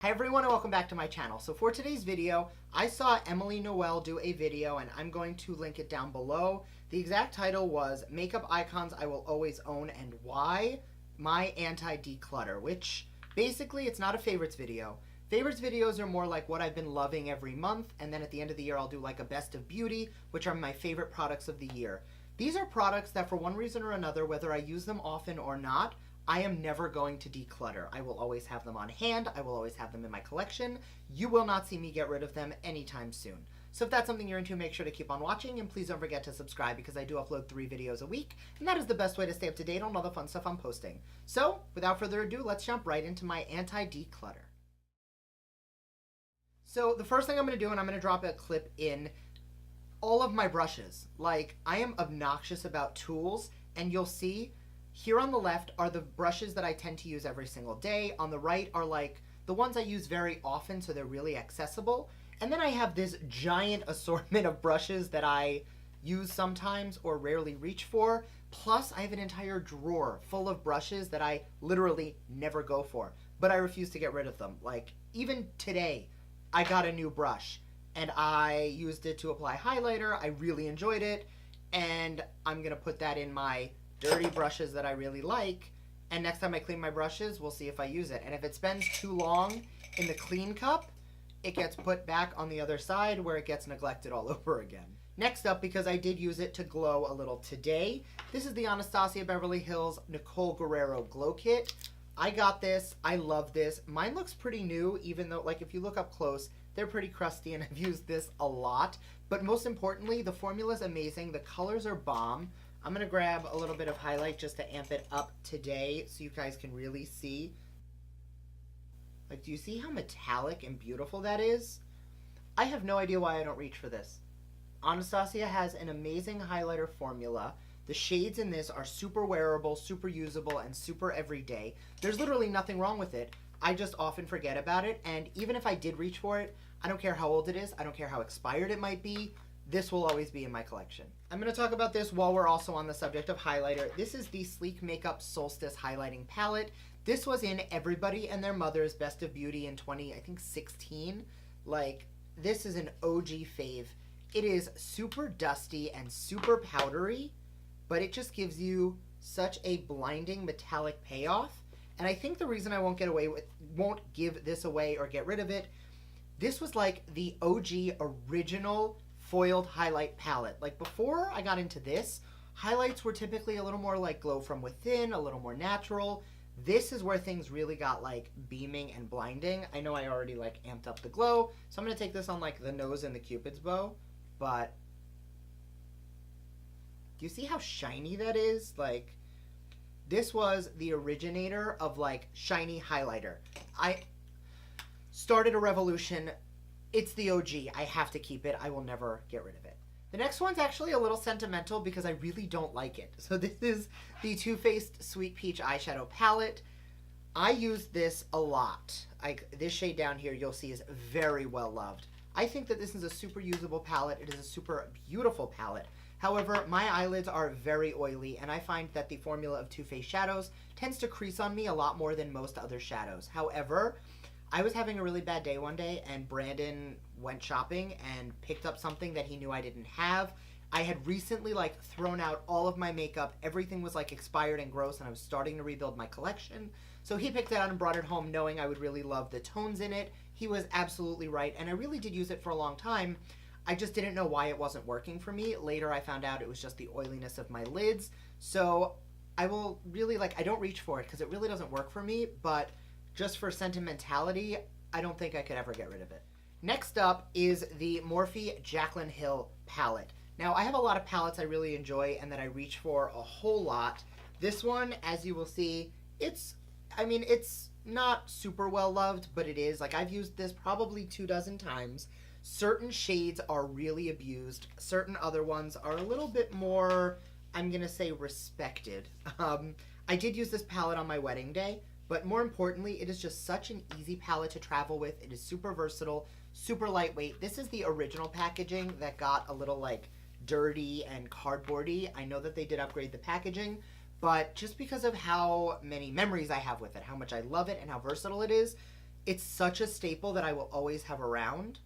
Hi everyone and welcome back to my channel. So for today's video, I saw Emily Noel do a video and I'm going to link it down below. The exact title was Makeup Icons I Will Always Own and Why, My Anti-Declutter, which basically it's not a favorites video. Favorites videos are more like what I've been loving every month, and then at the end of the year I'll do like a best of beauty, which are my favorite products of the year. These are products that for one reason or another, whether I use them often or not, I am never going to declutter. I will always have them on hand. I will always have them in my collection. You will not see me get rid of them anytime soon. So if that's something you're into, make sure to keep on watching, and please don't forget to subscribe because I do upload 3 videos a week, and that is the best way to stay up to date on all the fun stuff I'm posting. So without further ado, let's jump right into my anti-declutter. So the first thing I'm going to do, and I'm going to drop a clip in all of my brushes. Like, I am obnoxious about tools, and you'll see here on the left are the brushes that I tend to use every single day. On the right are like the ones I use very often, so they're really accessible. And then I have this giant assortment of brushes that I use sometimes or rarely reach for. Plus, I have an entire drawer full of brushes that I literally never go for, but I refuse to get rid of them. Like, even today, I got a new brush and I used it to apply highlighter. I really enjoyed it, and I'm gonna put that in my dirty brushes that I really like, and next time I clean my brushes, we'll see if I use it. And if it spends too long in the clean cup, it gets put back on the other side where it gets neglected all over again. Next up, because I did use it to glow a little today, this is the Anastasia Beverly Hills Nicole Guerrero Glow Kit. I got this. I love this. Mine looks pretty new, even though, like, if you look up close, they're pretty crusty, and I've used this a lot. But most importantly, the formula is amazing. The colors are bomb. I'm going to grab a little bit of highlight just to amp it up today so you guys can really see. Like, do you see how metallic and beautiful that is? I have no idea why I don't reach for this. Anastasia has an amazing highlighter formula. The shades in this are super wearable, super usable, and super everyday. There's literally nothing wrong with it. I just often forget about it, and even if I did reach for it, I don't care how old it is, I don't care how expired it might be, this will always be in my collection. I'm going to talk about this while we're also on the subject of highlighter. This is the Sleek Makeup Solstice Highlighting Palette. This was in everybody and their mother's Best of Beauty in 2016. Like, this is an OG fave. It is super dusty and super powdery, but it just gives you such a blinding metallic payoff. And I think the reason I won't give this away or get rid of it, this was like the OG original foiled highlight palette. Like, before I got into this, highlights were typically a little more like glow from within, a little more natural. This is where things really got like beaming and blinding. I know I already like amped up the glow, so I'm gonna take this on like the nose and the Cupid's bow, but do you see how shiny that is? Like, this was the originator of like shiny highlighter. I started a revolution. It's the OG. I have to keep it. I will never get rid of it. The next one's actually a little sentimental because I really don't like it. So this is the Too Faced Sweet Peach Eyeshadow Palette. I use this a lot. This shade down here you'll see is very well loved. I think that this is a super usable palette. It is a super beautiful palette. However, my eyelids are very oily, and I find that the formula of Too Faced shadows tends to crease on me a lot more than most other shadows. However, I was having a really bad day one day, and Brandon went shopping and picked up something that he knew I didn't have. I had recently like thrown out all of my makeup. Everything was like expired and gross, and I was starting to rebuild my collection. So he picked it out and brought it home knowing I would really love the tones in it. He was absolutely right, and I really did use it for a long time. I just didn't know why it wasn't working for me. Later I found out it was just the oiliness of my lids. So I will really, like, I don't reach for it because it really doesn't work for me, but just for sentimentality, I don't think I could ever get rid of it. Next up is the Morphe Jaclyn Hill palette. Now, I have a lot of palettes I really enjoy and that I reach for a whole lot. This one, as you will see, it's not super well loved, but it is. Like, I've used this probably 24 times. Certain shades are really abused. Certain other ones are a little bit more, I'm gonna say, respected. I did use this palette on my wedding day, but more importantly, it is just such an easy palette to travel with. It is super versatile, super lightweight. This is the original packaging that got a little like dirty and cardboardy. I know that they did upgrade the packaging, but just because of how many memories I have with it, how much I love it, and how versatile it is, It's such a staple that I will always have around.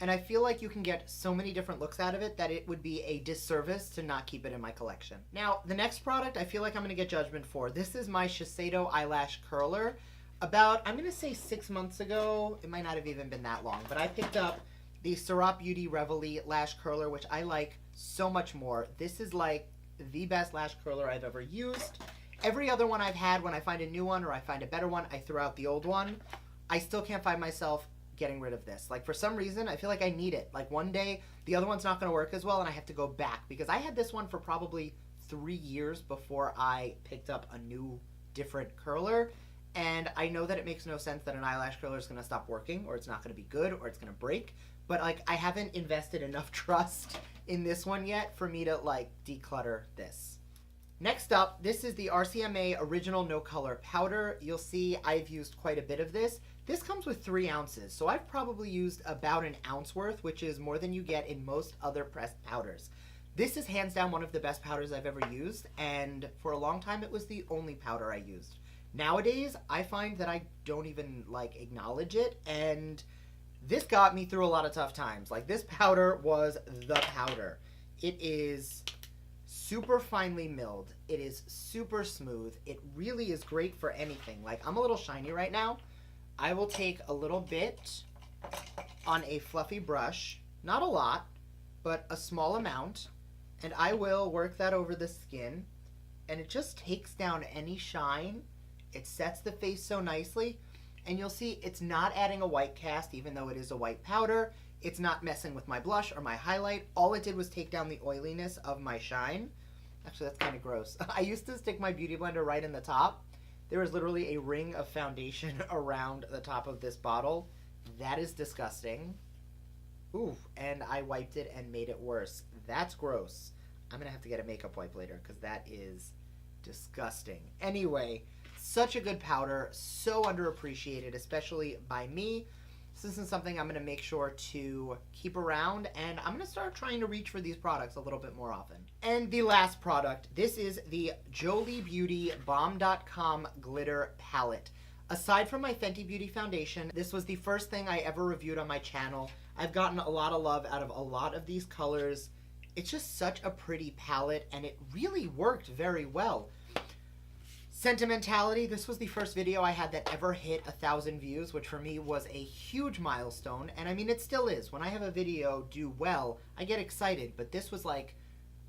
And I feel like you can get so many different looks out of it that it would be a disservice to not keep it in my collection. Now, the next product I feel like I'm going to get judgment for. This is my Shiseido eyelash curler. About, I'm going to say 6 months ago, it might not have even been that long, but I picked up the Ciroc Beauty Reveille lash curler, which I like so much more. This is like the best lash curler I've ever used. Every other one I've had, when I find a new one or I find a better one, I throw out the old one. I still can't find myself getting rid of this. Like, for some reason, I feel like I need it. Like, one day, the other one's not going to work as well, and I have to go back. Because I had this one for probably 3 years before I picked up a new, different curler. And I know that it makes no sense that an eyelash curler is going to stop working, or it's not going to be good, or it's going to break. But, like, I haven't invested enough trust in this one yet for me to, like, declutter this. Next up, this is the RCMA Original No Color Powder. You'll see I've used quite a bit of this. This comes with 3 ounces, so I've probably used about an ounce worth, which is more than you get in most other pressed powders. This is hands down one of the best powders I've ever used, and for a long time it was the only powder I used. Nowadays, I find that I don't even, like, acknowledge it, and this got me through a lot of tough times. Like, this powder was the powder. It is super finely milled. It is super smooth. It really is great for anything. Like, I'm a little shiny right now. I will take a little bit on a fluffy brush, not a lot, but a small amount, and I will work that over the skin, and it just takes down any shine. It sets the face so nicely, and you'll see it's not adding a white cast, even though it is a white powder. It's not messing with my blush or my highlight. All it did was take down the oiliness of my shine. Actually, that's kind of gross. I used to stick my beauty blender right in the top. There is literally a ring of foundation around the top of this bottle. That is disgusting. Ooh, and I wiped it and made it worse. That's gross. I'm gonna have to get a makeup wipe later because that is disgusting. Anyway, such a good powder, so underappreciated, especially by me. This isn't something I'm going to make sure to keep around, and I'm going to start trying to reach for these products a little bit more often. And the last product, this is the Jolie Beauty Bomb.com Glitter Palette. Aside from my Fenty Beauty foundation, this was the first thing I ever reviewed on my channel. I've gotten a lot of love out of a lot of these colors. It's just such a pretty palette, and it really worked very well. Sentimentality, this was the first video I had that ever hit 1,000 views, which for me was a huge milestone, and I mean, it still is. When I have a video do well, I get excited, but this was like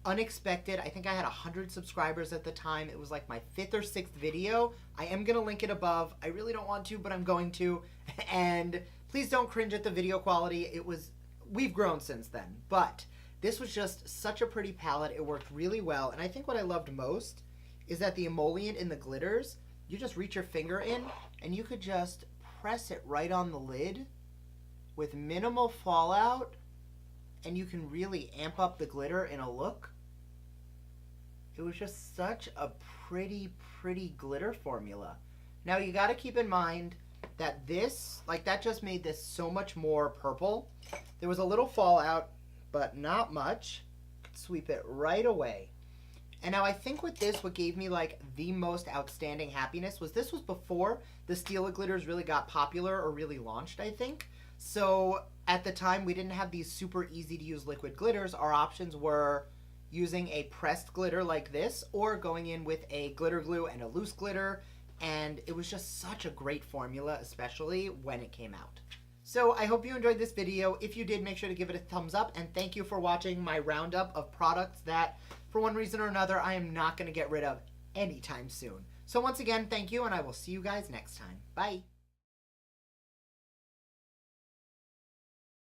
unexpected. I think I had 100 subscribers at the time. It was like my 5th or 6th video. I am gonna link it above. I really don't want to, but I'm going to, and please don't cringe at the video quality. We've grown since then, but this was just such a pretty palette. It worked really well, and I think what I loved most is that the emollient in the glitters, you just reach your finger in and you could just press it right on the lid with minimal fallout, and you can really amp up the glitter in a look. It was just such a pretty, pretty glitter formula. Now you gotta keep in mind that this, like, that just made this so much more purple. There was a little fallout, but not much. Sweep it right away. And now I think with this, what gave me like the most outstanding happiness was this was before the Stila glitters really got popular or really launched, I think. So at the time, we didn't have these super easy to use liquid glitters. Our options were using a pressed glitter like this or going in with a glitter glue and a loose glitter. And it was just such a great formula, especially when it came out. So I hope you enjoyed this video. If you did, make sure to give it a thumbs up, and thank you for watching my roundup of products that, for one reason or another, I am not going to get rid of anytime soon. So once again, thank you, and I will see you guys next time. Bye!